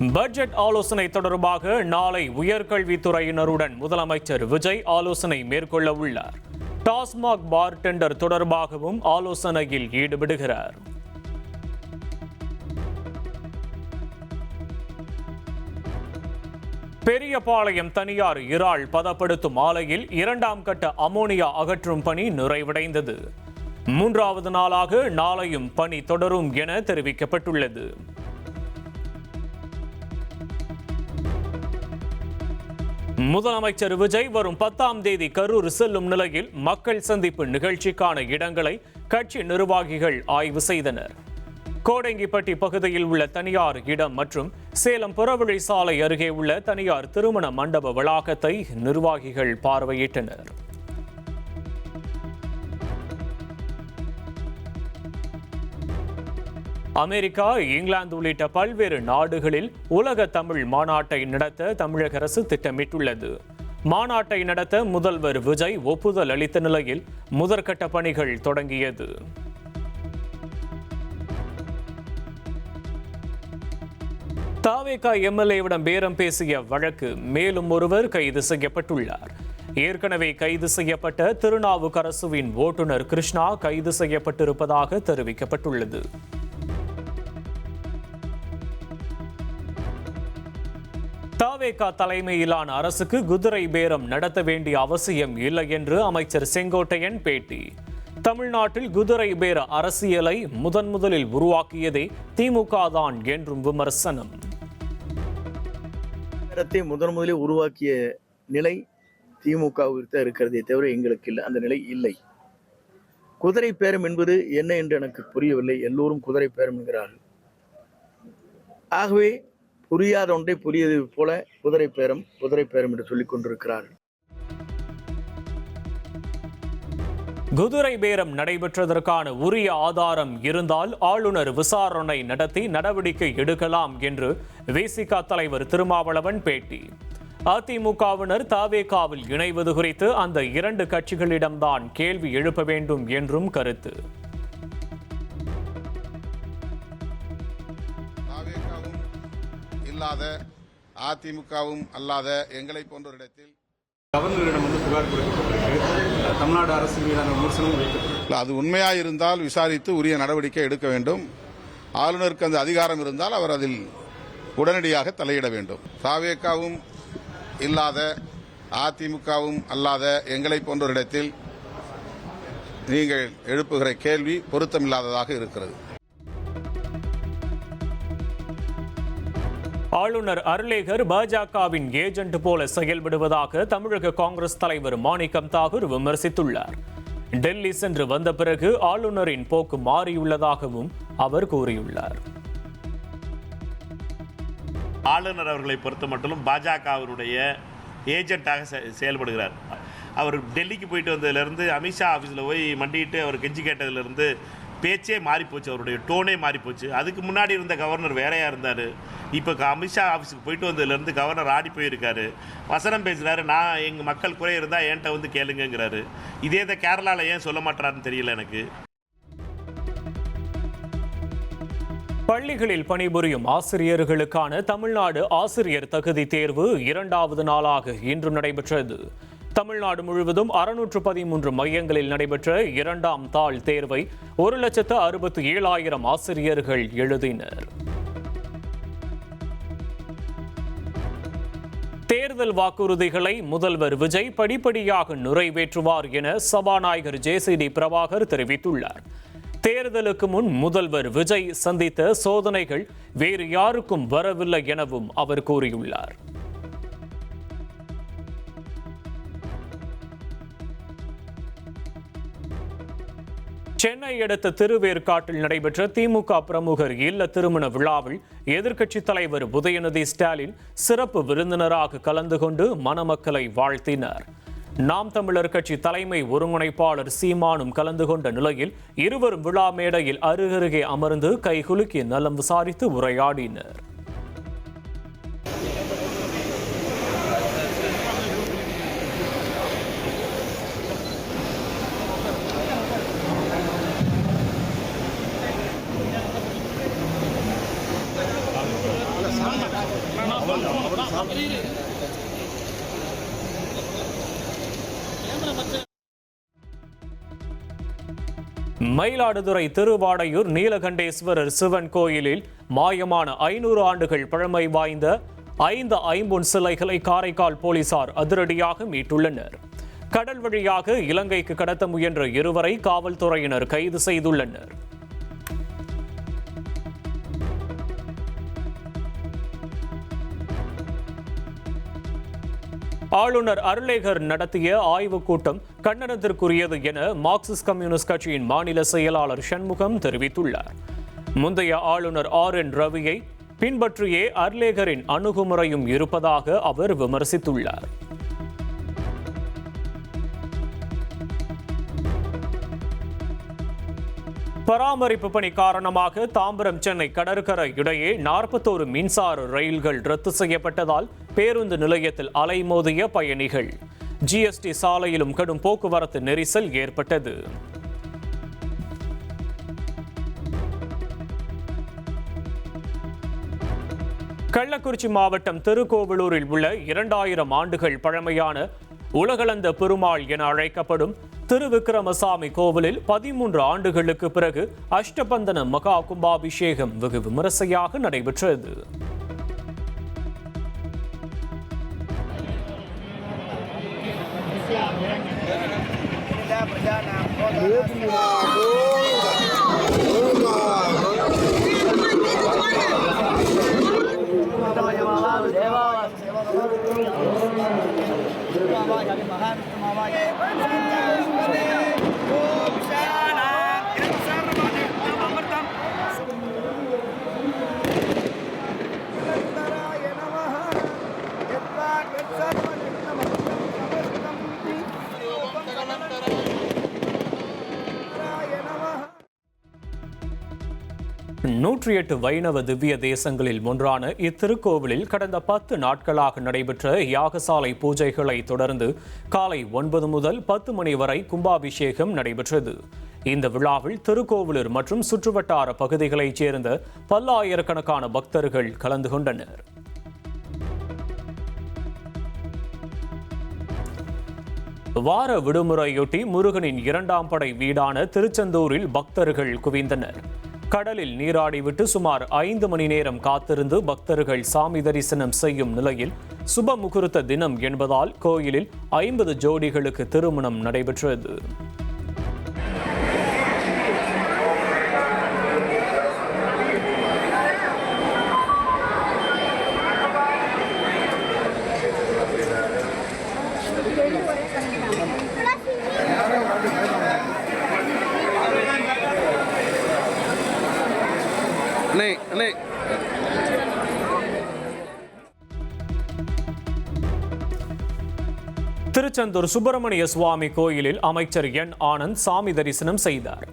Budget ஆலோசனை தொடர்பாக நாளை உயர்கல்வித்துறையினருடன் முதலமைச்சர் விஜய் ஆலோசனை மேற்கொள்ள உள்ளார். டாஸ்மாக் பார் டெண்டர் தொடர்பாகவும் ஆலோசனையில் ஈடுபடுகிறார். பெரியபாளையம் தனியார் இறால் பதப்படுத்தும் ஆலையில் 2ஆம் கட்ட அமோனியா அகற்றும் பணி நிறைவடைந்தது. 3வது நாளாக நாளையும் பணி தொடரும் என தெரிவிக்கப்பட்டுள்ளது. முதலமைச்சர் விஜய் வரும் 10ஆம் தேதி கரூர் செல்லும் நிலையில் மக்கள் சந்திப்பு நிகழ்ச்சிக்கான இடங்களை கட்சி நிர்வாகிகள் ஆய்வு செய்தனர். கோடங்கிப்பட்டி பகுதியில் உள்ள தனியார் இடம் மற்றும் சேலம் புறவழி சாலை அருகே உள்ள தனியார் திருமண மண்டப வளாகத்தை நிர்வாகிகள் பார்வையிட்டனர். அமெரிக்கா, இங்கிலாந்து உள்ளிட்ட பல்வேறு நாடுகளில் உலக தமிழ் மாநாட்டை நடத்த தமிழக அரசு திட்டமிட்டுள்ளது. மாநாட்டை நடத்த முதல்வர் விஜய் ஒப்புதல் அளித்த நிலையில் முதற்கட்ட பணிகள் தொடங்கியது. தாவேகா எம்எல்ஏவிடம் பேரம் பேசிய வழக்கு மேலும் ஒருவர் கைது செய்யப்பட்டுள்ளார். ஏற்கனவே கைது செய்யப்பட்ட திருநாவுக்கரசுவின் ஓட்டுநர் கிருஷ்ணா கைது செய்யப்பட்டிருப்பதாக தெரிவிக்கப்பட்டுள்ளது. தாவேகா தலைமையிலான அரசுக்கு குதிரை பேரம் நடத்த வேண்டிய அவசியம் இல்லை என்று அமைச்சர் செங்கோட்டையன் பேட்டி. தமிழ்நாட்டில் குதிரை பேர அரசியலை முதலில் உருவாக்கியதே திமுக தான் என்றும் விமர்சனம். முதலில் உருவாக்கிய நிலை திமுகவிற்கு இருக்கிறதே தவிர எங்களுக்கு இல்லை, அந்த நிலை இல்லை. குதிரை பேரம் என்பது என்ன என்று எனக்கு புரியவில்லை. எல்லோரும் குதிரை பேரம் என்கிறார்கள். ஆகவே புரியாத ஒன்றை புரியது போல குதிரை பேரம் என்று சொல்லிக் கொண்டிருக்கிறார்கள். குதிரை பேரம் நடைபெற்றதற்கான உரிய ஆதாரம் இருந்தால் ஆளுநர் விசாரணை நடத்தி நடவடிக்கை எடுக்கலாம் என்று விசிக தலைவர் திருமாவளவன் பேட்டி. அதிமுகவினர் தாவேகாவில் இணைவது குறித்து அந்த 2 கட்சிகளிடம்தான் கேள்வி எழுப்ப வேண்டும் என்றும் கருத்து. அதிமுகவும் அல்லாத எங்களை போன்ற இடத்தில் கவர்னரிடம் புகார் கொடுக்கப்பட்டிருக்கு. தமிழ்நாடு அரசு மீதான விமர்சனம் வைக்கப்பட்டிருக்கு. அது உண்மையாக இருந்தால் விசாரித்து உரிய நடவடிக்கை எடுக்க வேண்டும். ஆளுநருக்கு அந்த அதிகாரம் இருந்தால் அவர் அதில் உடனடியாக தலையிட வேண்டும். தாவேகாவும் இல்லாத அதிமுகவும் அல்லாத எங்களை போன்ற இடத்தில் நீங்கள் எழுப்புகிற கேள்வி பொருத்தமில்லாததாக இருக்கிறது. ஆளுநர் அருளேகர் பாஜகவின் ஏஜென்ட் போல செயல்படுவதாக தமிழக காங்கிரஸ் தலைவர் மாணிக்கம் தாகூர் விமர்சித்துள்ளார். டெல்லி சென்று வந்த பிறகு ஆளுநரின் போக்கு மாறியுள்ளதாகவும் அவர் கூறியுள்ளார். ஆளுநர் அவர்களை பொறுத்த மட்டும் பாஜகவினுடைய ஏஜென்ட்டாக செயல்படுகிறார். அவர் டெல்லிக்கு போயிட்டு வந்ததுலேருந்து அமித்ஷா ஆஃபீஸில் போய் மண்டிட்டு அவர் கெஞ்சி கேட்டதுலேருந்து பேச்சே மாறிப்போச்சு, அவருடைய டோனே மாறிப்போச்சு. அதுக்கு முன்னாடி இருந்த கவர்னர் வேறையாக இருந்தார். இப்போ அமித்ஷா ஆஃபீஸுக்கு போயிட்டு வந்ததுலேருந்து கவர்னர் ஆடி போயிருக்காரு. வசனம் பேசுகிறாரு. நான் எங்கள் மக்கள் குறை இருந்தால் என்கிட்ட வந்து கேளுங்கிறாரு. இதே தான் கேரளாவில் ஏன் சொல்ல மாட்டாருன்னு தெரியல எனக்கு. பள்ளிகளில் பணிபுரியும் ஆசிரியர்களுக்கான தமிழ்நாடு ஆசிரியர் தகுதி தேர்வு 2வது நாளாக இன்று நடைபெற்றது. தமிழ்நாடு முழுவதும் 613 மையங்களில் நடைபெற்ற 2ஆம் தாள் தேர்வை 1,67,000 ஆசிரியர்கள் எழுதினர். தேர்தல் வாக்குறுதிகளை முதல்வர் விஜய் படிப்படியாக நிறைவேற்றுவார் என சபாநாயகர் ஜேசிடி பிரபாகர் தெரிவித்துள்ளார். தேர்தலுக்கு முன் முதல்வர் விஜய் சந்தித்த சோதனைகள் வேறு யாருக்கும் வரவில்லை எனவும் அவர் கூறியுள்ளார். சென்னை அடுத்த திருவேற்காட்டில் நடைபெற்ற திமுக பிரமுகர் இல்ல திருமண விழாவில் எதிர்க்கட்சித் தலைவர் உதயநிதி ஸ்டாலின் சிறப்பு விருந்தினராக கலந்து கொண்டு மணமக்களை வாழ்த்தினார். நாம் தமிழர் கட்சி தலைமை ஒருங்கிணைப்பாளர் சீமானும் கலந்து கொண்ட நிலையில் இருவரும் விழா மேடையில் அருகருகே அமர்ந்து கைகுலுக்கி நலம் விசாரித்து உரையாடினர். மயிலாடுதுறை திருவாடையூர் நீலகண்டேஸ்வரர் சிவன் கோயிலில் மாயமான 500 ஆண்டுகள் பழமை வாய்ந்த 5 ஐம்பொன் சிலைகளை காரைக்கால் போலீசார் அதிரடியாக மீட்டுள்ளனர். கடல் வழியாக இலங்கைக்கு கடத்த முயன்ற இருவரை காவல்துறையினர் கைது செய்துள்ளனர். ஆளுநர் அருளேகர் நடத்திய ஆய்வுக் கூட்டம் கண்டனத்திற்குரியது என மார்க்சிஸ்ட் கம்யூனிஸ்ட் கட்சியின் மாநில செயலாளர் சண்முகம் தெரிவித்துள்ளார். முந்தைய ஆளுநர் RN ரவியை பின்பற்றியே அர்லேகரின் அணுகுமுறையும் இருப்பதாக அவர் விமர்சித்துள்ளார். பராமரிப்பு பணி காரணமாக தாம்பரம் சென்னை கடற்கரை இடையே 41 மின்சார ரயில்கள் ரத்து செய்யப்பட்டதால் பேருந்து நிலையத்தில் அலைமோதிய பயணிகள். GST சாலையிலும் கடும் போக்குவரத்து நெரிசல் ஏற்பட்டது. கள்ளக்குறிச்சி மாவட்டம் திருக்கோவிலூரில் உள்ள 2000 ஆண்டுகள் பழமையான உலகளந்த பெருமாள் என அழைக்கப்படும் திருவிக்கிரமசாமி கோவிலில் 13 ஆண்டுகளுக்கு பிறகு அஷ்டபந்தன மகா கும்பாபிஷேகம் வெகு விமரிசையாக நடைபெற்றது. நூற்றி 8 வைணவ திவ்ய தேசங்களில் ஒன்றான இத்திருக்கோவிலில் கடந்த 10 நாட்களாக நடைபெற்ற யாகசாலை பூஜைகளை தொடர்ந்து காலை 9 முதல் 10 மணி வரை கும்பாபிஷேகம் நடைபெற்றது. இந்த விழாவில் திருக்கோவிலூர் மற்றும் சுற்றுவட்டார பகுதிகளைச் சேர்ந்த பல்லாயிரக்கணக்கான பக்தர்கள் கலந்து கொண்டனர். வார விடுமுறையொட்டி முருகனின் 2ஆம் படை வீடான திருச்செந்தூரில் பக்தர்கள் குவிந்தனர். கடலில் நீராடிவிட்டு சுமார் 5 மணி நேரம் காத்திருந்து பக்தர்கள் சாமி தரிசனம் செய்யும் நிலையில் சுப முகூர்த்த தினம் என்பதால் கோயிலில் 50 ஜோடிகளுக்கு திருமணம் நடைபெற்றது. திருச்செந்தூர் சுப்பிரமணிய சுவாமி கோயிலில் அமைச்சர் N ஆனந்த் சாமி தரிசனம் செய்தார்.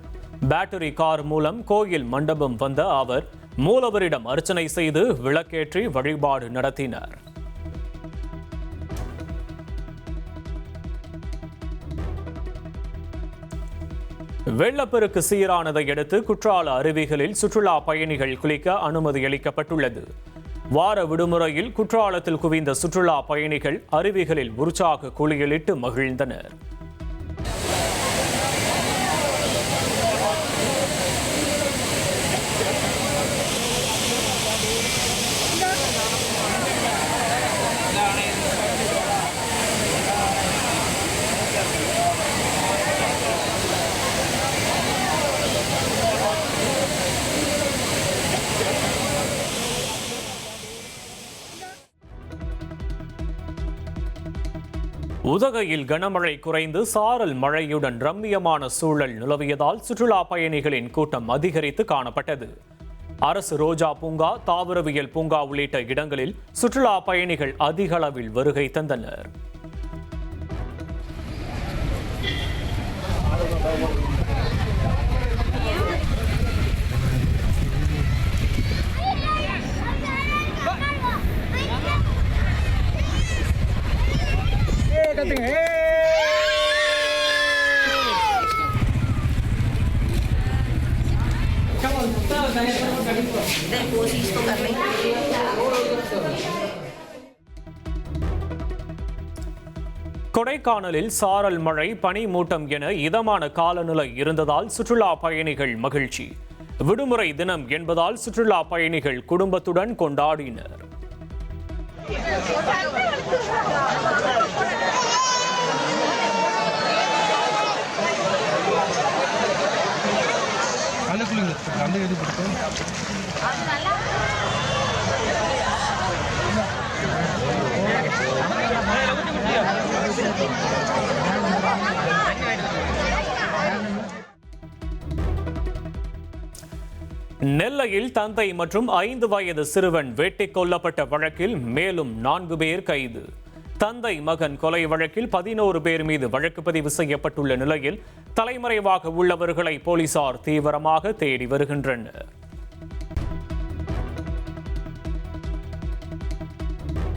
பேட்டரி கார் மூலம் கோயில் மண்டபம் வந்த அவர் மூலவரிடம் அர்ச்சனை செய்து விளக்கேற்றி வழிபாடு நடத்தினார். வெள்ளப்பெருக்கு சீரானதை அடுத்து குற்றால அருவிகளில் சுற்றுலா பயணிகள் குளிக்க அனுமதி அளிக்கப்பட்டுள்ளது. வார விடுமுறையில் குற்றாலத்தில் குவிந்த சுற்றுலா பயணிகள் அருவிகளில் உற்சாக குளியலிட்டு மகிழ்ந்தனர். உதகையில் கனமழை குறைந்து சாரல் மழையுடன் ரம்மியமான சூழல் நிலவியதால் சுற்றுலா பயணிகளின் கூட்டம் அதிகரித்து காணப்பட்டது. அரசு ரோஜா பூங்கா, தாவரவியல் பூங்கா உள்ளிட்ட இடங்களில் சுற்றுலா பயணிகள் அதிக அளவில் வருகை தந்தனர். कोशिश तो कर रही கொடைக்கானலில் சாரல் மழை, பனி மூட்டம் என இதமான காலநிலை இருந்ததால் சுற்றுலா பயணிகள் மகிழ்ச்சி. விடுமுறை தினம் என்பதால் சுற்றுலா பயணிகள் குடும்பத்துடன் கொண்டாடினர். நெல்லையில் தந்தை மற்றும் 5 வயது சிறுவன் வெட்டிக் கொல்லப்பட்ட வழக்கில் மேலும் 4 பேர் கைது. தந்தை மகன் கொலை வழக்கில் 11 பேர் மீது வழக்கு பதிவு செய்யப்பட்டுள்ள நிலையில் தலைமறைவாக உள்ளவர்களை போலீசார் தீவிரமாக தேடி வருகின்றனர்.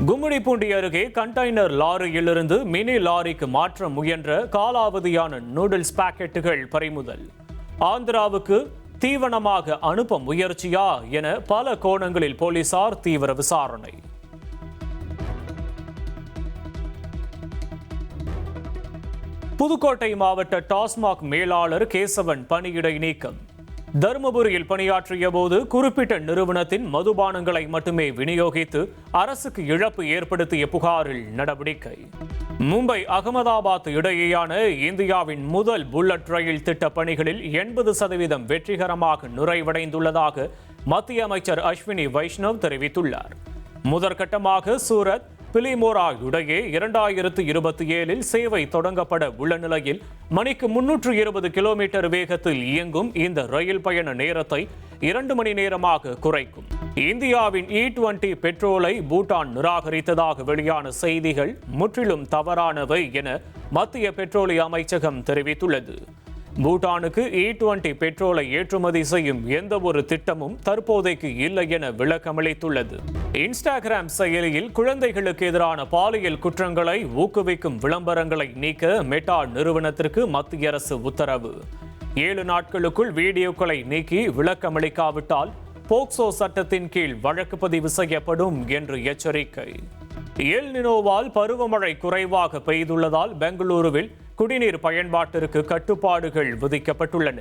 கும்மிடிப்பூண்டி அருகே கண்டெய்னர் லாரியிலிருந்து மினி லாரிக்கு மாற்ற முயன்ற காலாவதியான நூடுல்ஸ் பாக்கெட்டுகள் பறிமுதல். ஆந்திராவுக்கு தீவனமாக அனுப்ப முயற்சியா என பல கோணங்களில் போலீசார் தீவிர விசாரணை. புதுக்கோட்டை மாவட்ட டாஸ்மாக் மேலாளர் கேசவன் பணியிடை நீக்கம். தருமபுரியில் பணியாற்றிய போது குறிப்பிட்ட நிறுவனத்தின் மதுபானங்களை மட்டுமே விநியோகித்து அரசுக்கு இழப்பு ஏற்படுத்திய புகாரில் நடவடிக்கை. மும்பை அகமதாபாத் இடையேயான இந்தியாவின் முதல் புல்லட் ரயில் திட்ட பணிகளில் 80% வெற்றிகரமாக நிறைவடைந்துள்ளதாக மத்திய அமைச்சர் அஸ்வினி வைஷ்ணவ் தெரிவித்துள்ளார். முதற்கட்டமாக சூரத் பிலிமோரா இடையே 2027 சேவை தொடங்கப்பட உள்ள நிலையில் மணிக்கு 320 கிலோமீட்டர் வேகத்தில் இயங்கும் இந்த ரயில் பயண நேரத்தை 2 மணி நேரமாக குறைக்கும். இந்தியாவின் E20 பெட்ரோலை பூட்டான் நிராகரித்ததாக வெளியான செய்திகள் முற்றிலும் தவறானவை என மத்திய பெட்ரோலிய அமைச்சகம் தெரிவித்துள்ளது. பூட்டானுக்கு E20 பெட்ரோலை ஏற்றுமதி செய்யும் எந்த ஒரு திட்டமும் தற்போதைக்கு இல்லை என விளக்கமளித்துள்ளது. இன்ஸ்டாகிராம் செயலியில் குழந்தைகளுக்கு எதிரான பாலியல் குற்றங்களை ஊக்குவிக்கும் விளம்பரங்களை நீக்க மெட்டா நிறுவனத்திற்கு மத்திய அரசு உத்தரவு. 7 நாட்களுக்குள் வீடியோக்களை நீக்கி விளக்கமளிக்காவிட்டால் போக்சோ சட்டத்தின் கீழ் வழக்கு பதிவு செய்யப்படும் என்று எச்சரிக்கை. எல் நினோவால் பருவமழை குறைவாக பெய்துள்ளதால் பெங்களூருவில் குடிநீர் பயன்பாட்டிற்கு கட்டுப்பாடுகள் விதிக்கப்பட்டுள்ளன.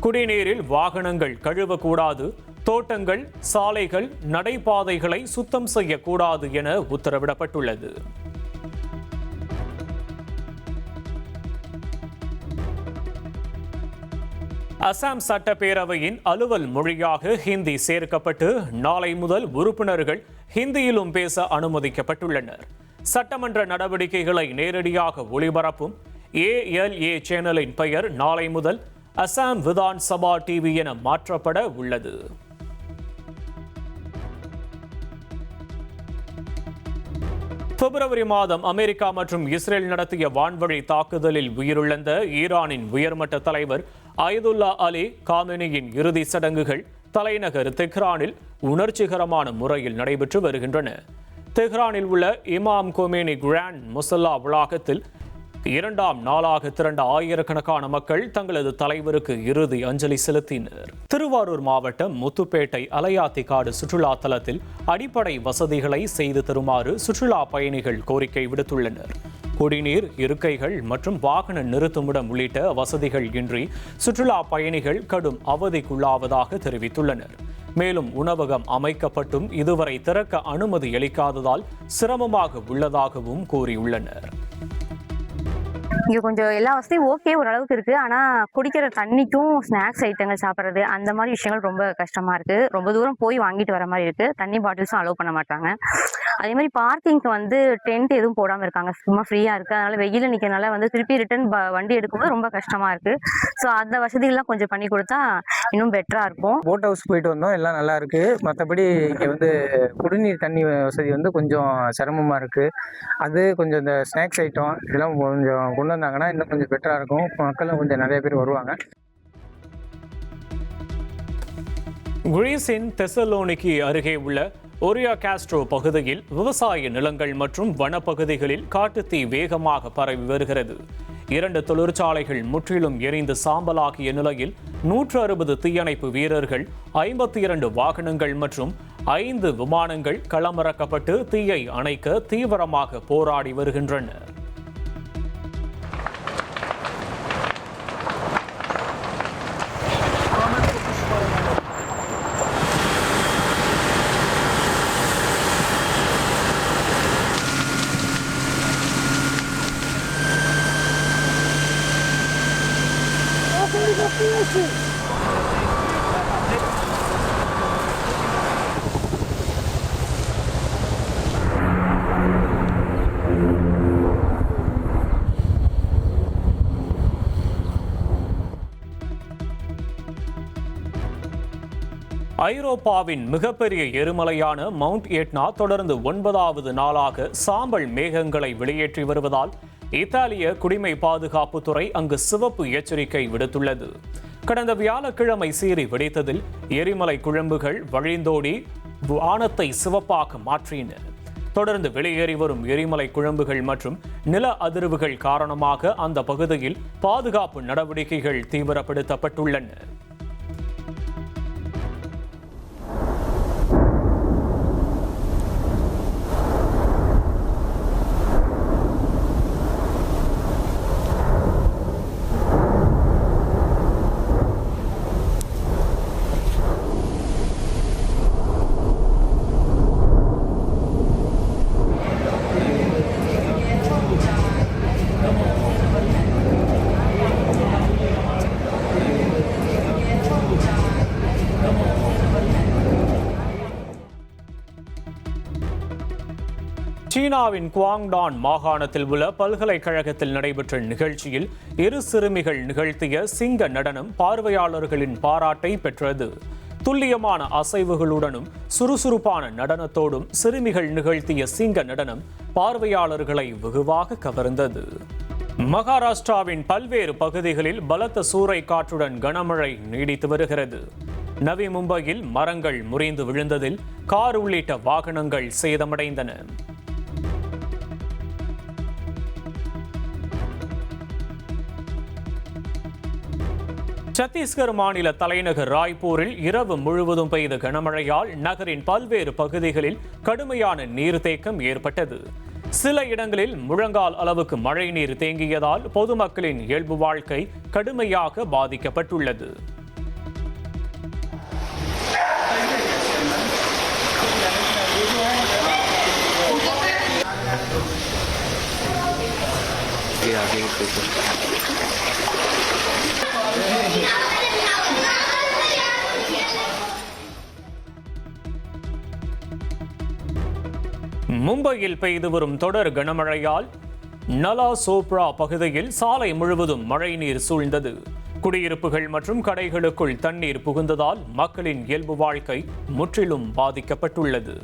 குடிநீரில் வாகனங்கள் கழுவக்கூடாது, தோட்டங்கள், சாலைகள், நடைபாதைகளை சுத்தம் செய்யக்கூடாது என உத்தரவிடப்பட்டுள்ளது. அசாம் சட்டப்பேரவையின் அலுவல் மொழியாக ஹிந்தி சேர்க்கப்பட்டு நாளை முதல் உறுப்பினர்கள் ஹிந்தியிலும் பேச அனுமதிக்கப்பட்டுள்ளனர். சட்டமன்ற நடவடிக்கைகளை நேரடியாக ஒளிபரப்பும் ALA சேனலின் பெயர் நாளை முதல் அசாம் விதான் சபா டிவி என மாற்றப்பட உள்ளது. பிப்ரவரி மாதம் அமெரிக்கா மற்றும் இஸ்ரேல் நடத்திய வான்வழி தாக்குதலில் உயிரிழந்த ஈரானின் உயர்மட்ட தலைவர் அயதுல்லா அலி காமெனியின் இறுதி சடங்குகள் தலைநகர் தெஹ்ரானில் உணர்ச்சிகரமான முறையில் நடைபெற்று வருகின்றன. தெஹ்ரானில் உள்ள இமாம் கொமேனி கிராண்ட் முசல்லா வளாகத்தில் 2ஆம் நாளாக திரண்ட ஆயிரக்கணக்கான மக்கள் தங்களது தலைவருக்கு இறுதி அஞ்சலி செலுத்தினர். திருவாரூர் மாவட்டம் முத்துப்பேட்டை அலையாத்திக்காடு சுற்றுலா தலத்தில் அடிப்படை வசதிகளை செய்து தருமாறு சுற்றுலா பயணிகள் கோரிக்கை விடுத்துள்ளனர். குடிநீர், இருக்கைகள் மற்றும் வாகன நிறுத்துமிடம் உள்ளிட்ட வசதிகள் இன்றி சுற்றுலா பயணிகள் கடும் அவதிக்குள்ளாவதாக தெரிவித்துள்ளனர். மேலும் உணவகம் அமைக்கப்பட்டும் இதுவரை திறக்க அனுமதி அளிக்காததால் சிரமமாக உள்ளதாகவும் கூறியுள்ளனர். இங்கே கொஞ்சம் எல்லா வசதியும் ஓகே ஓரளவுக்கு இருக்குது. ஆனால் குடிக்கிற தண்ணிக்கும் ஸ்நாக்ஸ் ஐட்டங்கள் சாப்பிட்றது அந்த மாதிரி விஷயங்கள் ரொம்ப கஷ்டமாக இருக்குது. ரொம்ப தூரம் போய் வாங்கிட்டு வர மாதிரி இருக்குது. தண்ணி பாட்டில்ஸும் அலோவ் பண்ண மாட்டாங்க. அதே மாதிரி பார்க்கிங்க்கு வந்து டென்ட் எதுவும் போடாமல் இருக்காங்க, சும்மா ஃப்ரீயாக இருக்குது. அதனால் வெயிலில் நிற்கிறனால வந்து திருப்பி ரிட்டர்ன் வண்டி எடுக்கும்போது ரொம்ப கஷ்டமாக இருக்குது. ஸோ அந்த வசதிகள்லாம் கொஞ்சம் பண்ணி கொடுத்தா இன்னும் பெட்டராக இருக்கும். போட் ஹவுஸ் போயிட்டு வந்தோம், எல்லாம் நல்லா இருக்குது. மற்றபடி இங்கே வந்து குடிநீர் தண்ணி வசதி வந்து கொஞ்சம் சிரமமாக இருக்குது. அது கொஞ்சம் இந்த ஸ்நாக்ஸ் ஐட்டம் இதெல்லாம் கொஞ்சம் கொண்டு வந்தாங்கன்னா இன்னும் கொஞ்சம் பெட்டராக இருக்கும். மக்களும் கொஞ்சம் நிறைய பேர் வருவாங்க. கிரீஸின் தெசலோனிக்கி அருகே உள்ள ஒரியா காஸ்ட்ரோ பகுதியில் விவசாய நிலங்கள் மற்றும் வனப்பகுதிகளில் காட்டுத்தீ வேகமாக பரவி வருகிறது. 2 தொழிற்சாலைகள் முற்றிலும் எரிந்து சாம்பலாகிய நிலையில் 160 தீயணைப்பு வீரர்கள், 52 வாகனங்கள் மற்றும் 5 விமானங்கள் களமிறக்கப்பட்டு தீயை அணைக்க தீவிரமாக போராடி வருகின்றனர். ஐரோப்பாவின் மிகப்பெரிய எரிமலையான மவுண்ட் எட்னா தொடர்ந்து 9வது நாளாக சாம்பல் மேகங்களை வெளியேற்றி வருவதால் இத்தாலிய குடிமை பாதுகாப்புத்துறை அங்கு சிவப்பு எச்சரிக்கை விடுத்துள்ளது. கடந்த வியாழக்கிழமை சீறி வெடித்ததில் எரிமலை குழம்புகள் வழிந்தோடி வானத்தை சிவப்பாக மாற்றின. தொடர்ந்து வெளியேறி வரும் எரிமலை குழம்புகள் மற்றும் நில அதிர்வுகள் காரணமாக அந்த பகுதியில் பாதுகாப்பு நடவடிக்கைகள் தீவிரப்படுத்தப்பட்டுள்ளன. சீனாவின் குவாங்டான் மாகாணத்தில் உள்ள பல்கலைக்கழகத்தில் நடைபெற்ற நிகழ்ச்சியில் இரு சிறுமிகள் நிகழ்த்திய சிங்க நடனம் பார்வையாளர்களின் பாராட்டை பெற்றது. துல்லியமான அசைவுகளுடனும் சுறுசுறுப்பான நடனத்தோடும் சிறுமிகள் நிகழ்த்திய சிங்க நடனம் பார்வையாளர்களை வெகுவாக கவர்ந்தது. மகாராஷ்டிராவின் பல்வேறு பகுதிகளில் பலத்த சூறை காற்றுடன் கனமழை நீடித்து வருகிறது. நவி மும்பையில் மரங்கள் முறிந்து விழுந்ததில் கார் உள்ளிட்ட வாகனங்கள் சேதமடைந்தன. சத்தீஸ்கர் மாநில தலைநகர் ராய்ப்பூரில் இரவு முழுவதும் பெய்த கனமழையால் நகரின் பல்வேறு பகுதிகளில் கடுமையான நீர்த்தேக்கம் ஏற்பட்டது. சில இடங்களில் முழங்கால் அளவுக்கு மழை நீர் தேங்கியதால் பொதுமக்களின் இயல்பு வாழ்க்கை கடுமையாக பாதிக்கப்பட்டுள்ளது. மும்பையில் பெய்து வரும் தொடர் கனமழையால் நலா சோப்ரா பகுதியில் சாலை முழுவதும் மழைநீர் சூழ்ந்தது. குடியிருப்புகள் மற்றும் கடைகளுக்குள் தண்ணீர் புகுந்ததால் மக்களின் இயல்பு வாழ்க்கை முற்றிலும் பாதிக்கப்பட்டுள்ளது.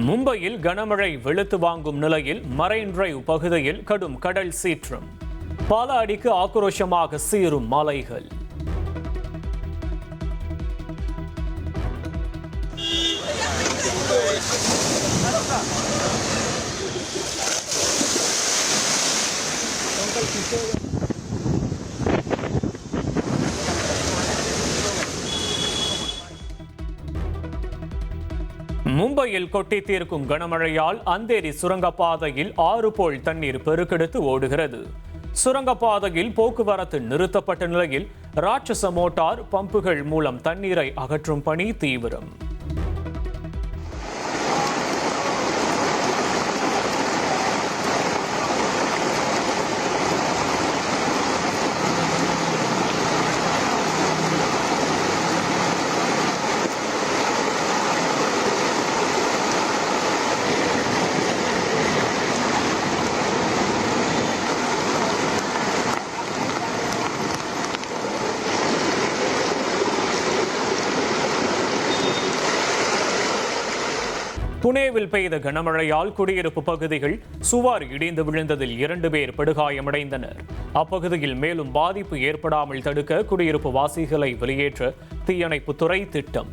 மும்பையில் கனமழை வெளுத்து வாங்கும் நிலையில் மரைன் டிரைவ் பகுதியில் கடும் கடல் சீற்றம். பல அடிக்கு ஆக்ரோஷமாக சீரும் மலைகள். மும்பையில் கொட்டி தீர்க்கும் கனமழையால் அந்தேரி சுரங்கப்பாதையில் 6 போல் தண்ணீர் பெருக்கெடுத்து ஓடுகிறது. சுரங்கப்பாதையில் போக்குவரத்து நிறுத்தப்பட்ட நிலையில் ராட்சச மோட்டார் பம்புகள் மூலம் தண்ணீரை அகற்றும் பணி தீவிரம். புனேவில் பெய்த கனமழையால் குடியிருப்பு பகுதிகள் சுவர் இடிந்து விழுந்ததில் 2 பேர் படுகாயமடைந்தனர். அப்பகுதியில் மேலும் பாதிப்பு ஏற்படாமல் தடுக்க குடியிருப்பு வாசிகளை வெளியேற்ற தீயணைப்புத்துறை திட்டம்.